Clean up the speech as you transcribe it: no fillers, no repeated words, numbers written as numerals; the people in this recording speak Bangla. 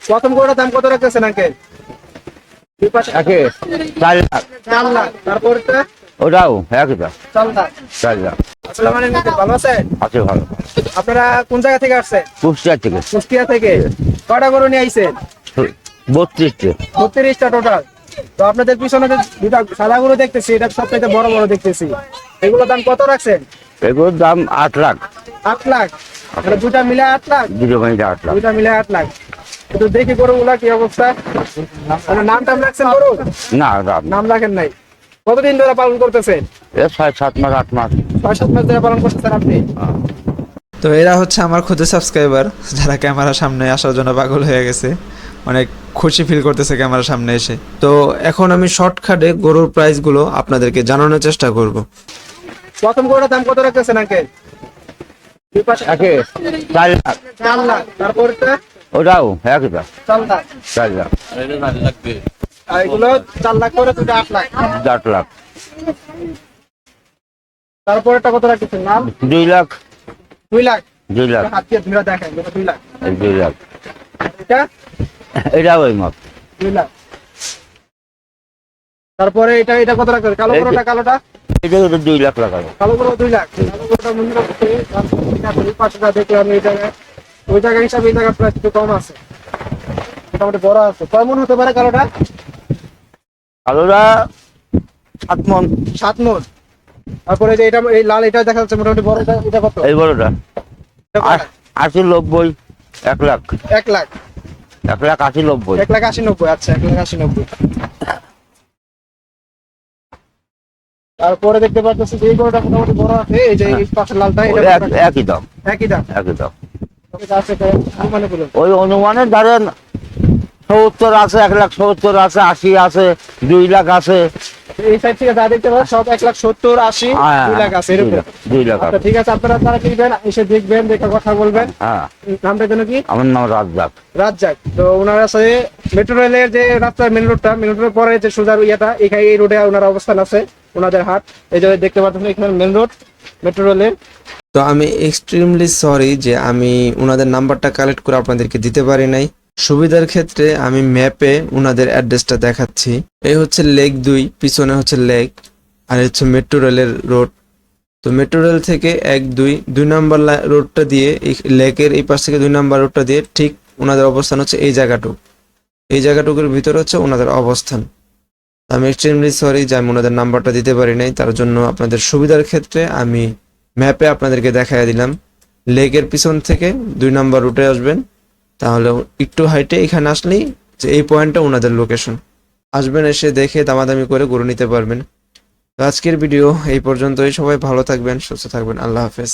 প্রথম গরুটার দাম কত রাখতেছেন আঙ্কেল? দুই পাশে একে 4 লাখ। 4 লাখ। তারপরটা ওটাও একদম 4 লাখ। 4 লাখ। আসসালামু আলাইকুম আঙ্কেল, ভালো আছেন? আছে ভালো। আপনারা কোন জায়গা থেকে আসছেন? কুষ্টিয়া থেকে কুষ্টিয়া থেকে। কয়টা গরু নিয়ে আইছেন? 32টা। 32টা টোটাল। তো আপনাদের পিছনে যে দুটা সাদা গরু দেখতেছি, এটা সবথেকে বড় বড় দেখতেছি, এগুলোর দাম কত রাখছেন? এগুলোর দাম 8 লাখ। 8 লাখ। এটা দুটা মিলে 8 লাখ। দুটো মিলে 8 লাখ। দুটা মিলে 8 লাখ। একটু দেখি গরুগুলা কি অবস্থা। মানে নাম টাম রাখছেন গরু? না দাম নাম রাখেন নাই। কতদিন ধরে পালন করতেছেন? 6-7 মাস 8 মাস। 6-7 মাস ধরে পালন করতেছেন আপনি? তো এরা হচ্ছে আমার ক্ষুদে সাবস্ক্রাইবার, যারা ক্যামেরার সামনে আসার জন্য পাগল হয়ে গেছে, অনেক খুশি ফিল করতেছে ক্যামেরার সামনে এসে। তো এখন আমি শর্টকাটে গরুর প্রাইসগুলো আপনাদেরকে জানানোর চেষ্টা করব। প্রথম গরুটার দাম কত রাখতেছেন আঙ্কেল? দুই পাশে একে 4 লাখ। 4 লাখ। তারপরটা ওটাও একদম 4 লাখ। 4 লাখ। আর এগুলো 4 লাখ করে দুটো 8 লাখ। 8 লাখ। তারপরটা কত রাখতেছেন নাম? 2 লাখ। 2 লাখ। 2 লাখ। হাত দিয়ে ধরে দেখেন, এটা 2 লাখ। 2 লাখ। এটা এটাও ওই মাপ। 2 লাখ। তারপরে এটা এটা কত রাখতেন? কালো গরুটা, কালোটা? এটা 2 লাখ টাকা। কালো গরু 2 লাখ। কালো গরুটা মনে রাখতে ওই পাশেটা দেখলাম, এই জায়গায় ওই জায়গা হিসাবে এই জায়গা প্রাইস একটু কম আছে, মোটামুটি বড় আছে। কয় মন হতে পারে কালোটা? আলোরা 7 মন। 7 মন। তারপরে যে এটা এই লাল, এটা দেখা যাচ্ছে মোটামুটি বড়, এটা কত? এই বড়টা এটা কত? 80 90 1 লাখ। 1 লাখ। 1 লাখ 80 90। 1 লাখ 80 90। আচ্ছা, 1 লাখ 80 90। তারপরে দেখতে পাচ্ছি যে এই গরুটা মোটামুটি বড় আছে, এই যে এই পাশের লালটা, এটা কত টাকা? একই দাম। একই দাম। একই দাম। তবে আছে মানে বলুন। ওই অনুমানে ধরেন 70 আছে, 1 লাখ 70 আছে, 80 আছে, 2 লাখ আছে। এই সাইড থেকে যা দেখতে পাচ্ছেন সব 1 লাখ 70 80 2 লাখ আছে এরকম। 2 লাখ আচ্ছা আছে। ঠিক আছে, আপনারা তারা কিনবেন, এসে দেখবেন, দেখে কথা বলবেন। হ্যাঁ, নামটা যেন কি? আমার নাম রাজ্জাক। রাজ্জাক। তো ওনার আছে মেট্রো রেলের যে রাস্তা, মেন রোডটা, মেন রোডের পরে যে সোজা ইয়েটা, এখানে এই রোডে ওনার অবস্থান আছে, ওনাদের হাট। এই যে দেখতে পাচ্ছেন এখানে মেন রোড, মেট্রো রেলের। তো আমি এক্সট্রিমলি সরি যে আমি ওনাদের নাম্বারটা কালেক্ট করে আপনাদেরকে দিতে পারি নাই। সুবিধার ক্ষেত্রে আমি ম্যাপে ওনাদের অ্যাড্রেসটা দেখাচ্ছি। এই হচ্ছে লেক 2, পিছনে হচ্ছে লেক, আর হচ্ছে মেট্রো রেলের রোড। তো মেট্রো রেল থেকে 1-2 নাম্বার রোডটা দিয়ে, এই লেকের এই পাশ থেকে 2 নাম্বার রোডটা দিয়ে ঠিক ওনাদের অবস্থান হচ্ছে এই জায়গাটুকু। এই জায়গাটুকুর ভিতরে হচ্ছে ওনাদের অবস্থান। আমি এক্সট্রিমলি সরি যে আমি ওনাদের নাম্বারটা দিতে পারি নাই। তার জন্য আপনাদের সুবিধার ক্ষেত্রে আমি ম্যাপে আপনাদেরকে দেখাই দিলাম। লেকের পিছন থেকে 2 নাম্বার রুটে আসবেন, তাহলে একটু হাইটে এখানে আসলেই যে এই পয়েন্টটা ওনাদের লোকেশন। আসবেন, এসে দেখে দামাদামি করে গরু নিতে পারবেন। তো আজকের ভিডিও এই পর্যন্তই। সবাই ভালো থাকবেন, সুস্থ থাকবেন। আল্লাহ হাফেজ।